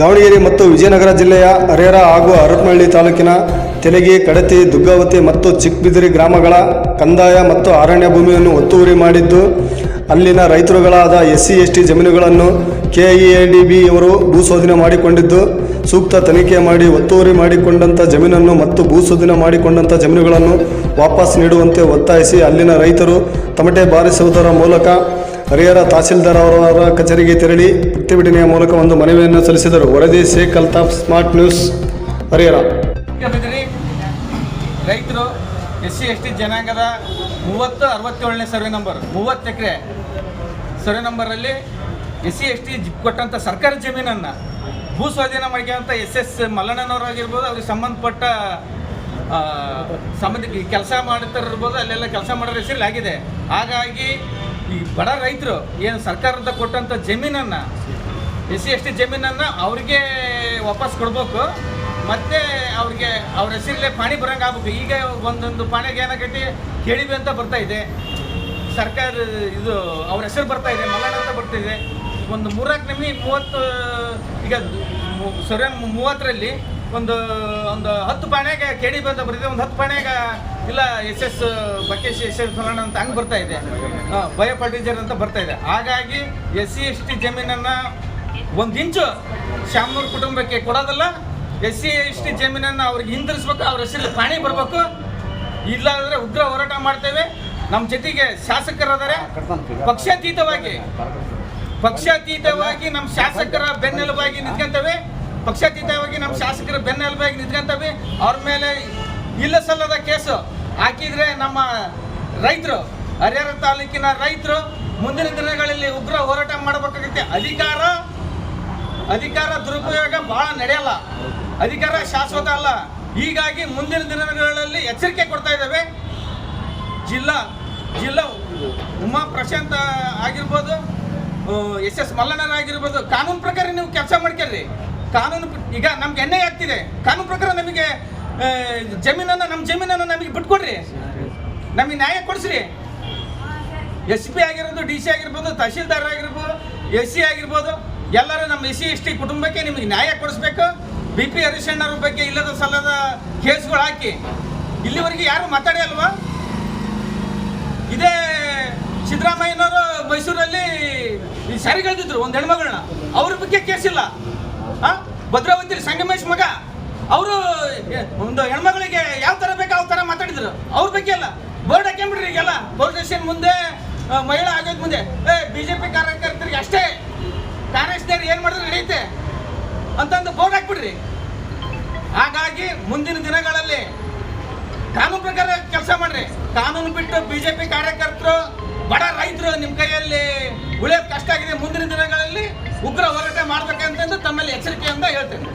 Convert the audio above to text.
ದಾವಣಗೆರೆ ಮತ್ತು ವಿಜಯನಗರ ಜಿಲ್ಲೆಯ ಹರಿಹರ ಹಾಗೂ ಹರಪನಹಳ್ಳಿ ತಾಲೂಕಿನ ತೆಲಗಿ, ಕಡತಿ, ದುಗ್ಗಾವತಿ ಮತ್ತು ಚಿಕ್ಕಬಿದಿರೆ ಗ್ರಾಮಗಳ ಕಂದಾಯ ಮತ್ತು ಅರಣ್ಯ ಭೂಮಿಯನ್ನು ಒತ್ತುವರಿ ಮಾಡಿದ್ದು, ಅಲ್ಲಿನ ರೈತರುಗಳಾದ SC/ST ಜಮೀನುಗಳನ್ನು KEADB ಅವರು ಭೂಸ್ವಾಧೀನ ಮಾಡಿಕೊಂಡಿದ್ದು, ಸೂಕ್ತ ತನಿಖೆ ಮಾಡಿ ಒತ್ತುವರಿ ಮಾಡಿಕೊಂಡಂಥ ಜಮೀನನ್ನು ಮತ್ತು ಭೂಸ್ವಾಧೀನ ಮಾಡಿಕೊಂಡಂಥ ಜಮೀನುಗಳನ್ನು ವಾಪಸ್ ನೀಡುವಂತೆ ಒತ್ತಾಯಿಸಿ ಅಲ್ಲಿನ ರೈತರು ತಮಟೆ ಬಾರಿಸುವುದರ ಮೂಲಕ ಹರಿಹರ ತಹಸೀಲ್ದಾರ್ ಅವರ ಕಚೇರಿಗೆ ತೆರಳಿ ಪ್ರತಿಭಟನೆಯ ಮೂಲಕ ಒಂದು ಮನವಿಯನ್ನು ಸಲ್ಲಿಸಿದರು. ವರದಿ ಶೇಖ್ ಅಲ್ತಾಫ್, ಸ್ಮಾರ್ಟ್ ನ್ಯೂಸ್, ಹರಿಹರ. ರೈತರು SC/ST ಜನಾಂಗದ 67ನೇ ಸರ್ವೆ ನಂಬರ್ 30 ಎಕರೆ ಸರ್ವೆ ನಂಬರಲ್ಲಿ SC/ST ಕೊಟ್ಟಂಥ ಸರ್ಕಾರಿ ಜಮೀನನ್ನು ಭೂ ಸ್ವಾಧೀನ ಮಾಡ್ಕೊಂತ SS ಮಲ್ಲಣ್ಣನವರಾಗಿರ್ಬೋದು, ಅವ್ರಿಗೆ ಸಂಬಂಧಪಟ್ಟ ಕೆಲಸ ಮಾಡ್ತಾರಿರ್ಬೋದು, ಅಲ್ಲೆಲ್ಲ ಕೆಲಸ ಮಾಡೋರ ಹೆಸರಲ್ಲಿ ಆಗಿದೆ. ಹಾಗಾಗಿ ಈ ಬಡ ರೈತರು ಏನು ಸರ್ಕಾರದ ಕೊಟ್ಟಂಥ ಜಮೀನನ್ನು SC/ST ಜಮೀನನ್ನು ಅವ್ರಿಗೆ ವಾಪಸ್ ಕೊಡಬೇಕು, ಮತ್ತು ಅವ್ರಿಗೆ ಅವ್ರ ಹೆಸರಲ್ಲೇ ಪಾಣಿ ಬರೋಂಗೆ ಆಗ್ಬೇಕು. ಈಗ ಒಂದೊಂದು ಪಾಣಿಗೆ ಏನಾಗೈತಿ KDB ಅಂತ ಬರ್ತಾ ಇದೆ, ಸರ್ಕಾರ ಇದು ಅವ್ರ ಹೆಸರು ಬರ್ತಾ ಇದೆ, ಮಲ್ಲಣ್ಣ ಅಂತ ಬರ್ತಾ ಇದೆ. ಒಂದು 3 ನಮೂನಿ 30 ಈಗ ಸರ್ವೆ 30ರಲ್ಲಿ ಒಂದು 10 ಪಾಣ್ಯಾಗ KDB ಅಂತ ಬರ್ತಿದೆ, ಒಂದು 10 ಪಾಣ್ಯಾಗ ಇಲ್ಲ SS ಬಕೇಶ್ SS ಮಲ್ಲಣ್ಣ ಅಂತ ಹಂಗೆ ಬರ್ತಾ ಇದೆ, ಬಯೋ ಫರ್ಟಿಲೈಸರ್ ಅಂತ ಬರ್ತಾ ಇದೆ. ಹಾಗಾಗಿ SC/ST ಜಮೀನನ್ನು 1 ಇಂಚು ಶಾಮನೂರು ಕುಟುಂಬಕ್ಕೆ ಕೊಡೋದಲ್ಲ, SC/ST ಜಮೀನನ್ನು ಅವ್ರಿಗೆ ಹಿಂದಿರಿಸ್ಬೇಕು, ಅವ್ರ ಹೆಸರಲ್ಲಿ ಪಾಣಿ ಬರಬೇಕು. ಇಲ್ಲಾಂದರೆ ಉಗ್ರ ಹೋರಾಟ ಮಾಡ್ತೇವೆ. ನಮ್ಮ ಜೊತೆಗೆ ಶಾಸಕರಾದರೆ ಪಕ್ಷಾತೀತವಾಗಿ ನಮ್ಮ ಶಾಸಕರ ಬೆನ್ನೆಲುಬಾಗಿ ನಿಂತ್ಕೊಂತವೆ. ಅವ್ರ ಮೇಲೆ ಇಲ್ಲ ಸಲ್ಲದ ಕೇಸು ಹಾಕಿದರೆ ನಮ್ಮ ರೈತರು, ಹರಿಹರ ತಾಲೂಕಿನ ರೈತರು ಮುಂದಿನ ದಿನಗಳಲ್ಲಿ ಉಗ್ರ ಹೋರಾಟ ಮಾಡಬೇಕಾಗುತ್ತೆ. ಅಧಿಕಾರ ದುರುಪಯೋಗ ಭಾಳ ನಡೆಯಲ್ಲ, ಅಧಿಕಾರ ಶಾಶ್ವತ ಅಲ್ಲ. ಹೀಗಾಗಿ ಮುಂದಿನ ದಿನಗಳಲ್ಲಿ ಎಚ್ಚರಿಕೆ ಕೊಡ್ತಾ ಇದ್ದೇವೆ. ಜಿಲ್ಲಾ ಉಮಾ ಪ್ರಶಾಂತ್ ಆಗಿರ್ಬೋದು, SS ಮಲ್ಲಣ್ಣರಾಗಿರ್ಬೋದು, ಕಾನೂನು ಪ್ರಕಾರ ನೀವು ಕೆಲಸ ಮಾಡ್ಕೊಳ್ರಿ. ಕಾನೂನು ಈಗ ನಮ್ಗೆ ಅನ್ಯಾಯ ಆಗ್ತಿದೆ, ಕಾನೂನು ಪ್ರಕಾರ ನಮಗೆ ನಮ್ಮ ಜಮೀನನ್ನು ನಮಗೆ ಬಿಟ್ಕೊಡ್ರಿ, ನಮಗೆ ನ್ಯಾಯ ಕೊಡಿಸ್ರಿ. SP ಆಗಿರ್ಬೋದು, DC ಆಗಿರ್ಬೋದು, ತಹಶೀಲ್ದಾರ್ ಆಗಿರ್ಬೋದು, SC ಆಗಿರ್ಬೋದು, ಎಲ್ಲರೂ ನಮ್ಮ SC/ST ಕುಟುಂಬಕ್ಕೆ ನಿಮಗೆ ನ್ಯಾಯ ಕೊಡಿಸ್ಬೇಕು. BP ಹರಿಶಣ್ಣವ್ರ ಬಗ್ಗೆ ಇಲ್ಲದ ಸಲ್ಲದ ಕೇಸ್ಗಳು ಹಾಕಿ ಇಲ್ಲಿವರೆಗೆ ಯಾರು ಮಾತಾಡಿ ಅಲ್ವಾ? ಇದೇ ಸಿದ್ದರಾಮಯ್ಯನವರು ಮೈಸೂರಲ್ಲಿ ಸರಿಗಳೆದಿದ್ರು ಒಂದು ಹೆಣ್ಮಗಳನ್ನ, ಅವ್ರ ಬಗ್ಗೆ ಕೇಸ್ ಇಲ್ಲ. ಭದ್ರಾವತಿ ಸಂಗಮೇಶ್ ಮಗ ಅವರು ಒಂದು ಹೆಣ್ಮಗಳಿಗೆ ಯಾವ ಥರ ಬೇಕು ಯಾವ ಥರ ಮಾತಾಡಿದ್ರು, ಅವ್ರ ಬಗ್ಗೆ ಅಲ್ಲ. ಬೋರ್ಡ್ ಹಾಕೊಂಡ್ಬಿಡ್ರಿ. ಈಗೆಲ್ಲ ಪೊಲೀಸ್ ಸ್ಟೇಷನ್ ಮುಂದೆ ಮಹಿಳಾ ಆಗೋದ್ ಮುಂದೆ BJP ಕಾರ್ಯಕರ್ತರಿಗೆ ಅಷ್ಟೇ, ಕಾಂಗ್ರೆಸ್ನವ್ರು ಏನು ಮಾಡಿದ್ರೆ ನಡೆಯುತ್ತೆ ಅಂತಂದು ಬೋರ್ಡ್ ಹಾಕ್ಬಿಡ್ರಿ. ಹಾಗಾಗಿ ಮುಂದಿನ ದಿನಗಳಲ್ಲಿ ಕಾನೂನು ಪ್ರಕಾರ ಕೆಲಸ ಮಾಡ್ರಿ. ಕಾನೂನು ಬಿಟ್ಟು BJP ಕಾರ್ಯಕರ್ತರು, ಬಡ ರೈತರು ನಿಮ್ಮ ಕೈಯಲ್ಲಿ ಉಳಿಯೋದು ಕಷ್ಟ ಆಗಿದೆ. ಮುಂದಿನ ದಿನಗಳಲ್ಲಿ ಉಗ್ರ ಹೋರಾಟ ಮಾಡ್ಬೇಕಂತಂದು ತಮ್ಮಲ್ಲಿ ಎಚ್ಚರಿಕೆಯಿಂದ ಹೇಳ್ತೇನೆ.